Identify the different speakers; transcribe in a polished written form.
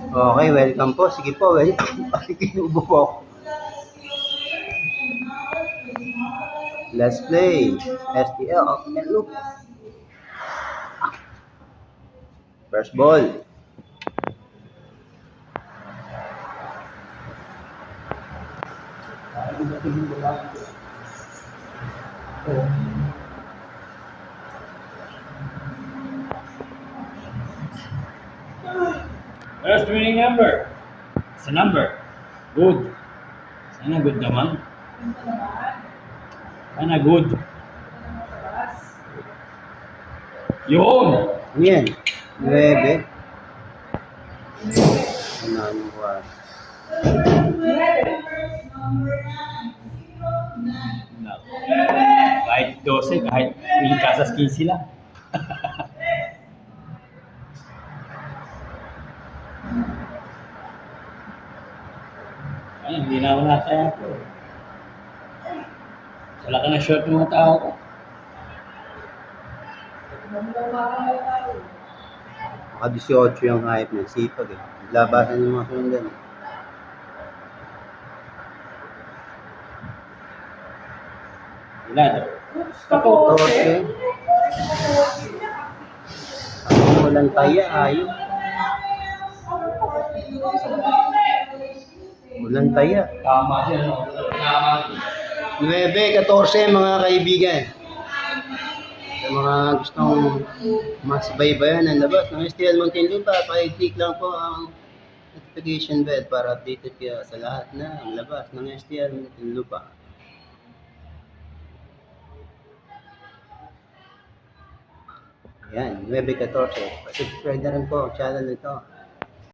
Speaker 1: Okay, welcome po. Sige po, welcome. Kinubo po ako. Let's play. STL. And look. First ball.
Speaker 2: First winning number. Sa number. Good. Sana good naman. Sana good. Yun!
Speaker 1: Ano yan? 9. Ano ang buwan?
Speaker 2: Kahit 12, kahit yung kasas 15 lang. Ay, hindi na ako nataya ko. Wala ka na short ng mga tao ko.
Speaker 1: Maka 18 yung hype ng sipag eh. Labasan yung mga sundan.
Speaker 2: Ilan? Ako.
Speaker 1: 14. Ang walang taya, ayun. Walang taya.
Speaker 2: Tama siya, no? Tama.
Speaker 1: 9-14 mga kaibigan. Sa mga gustong masbaybayan ang labas ng STL Muntinlupa, pakiclick lang po ang notification bell para updated kayo sa lahat ng labas ng STL Muntinlupa. Yan, 9-14. Subscribe na rin po ang channel nito.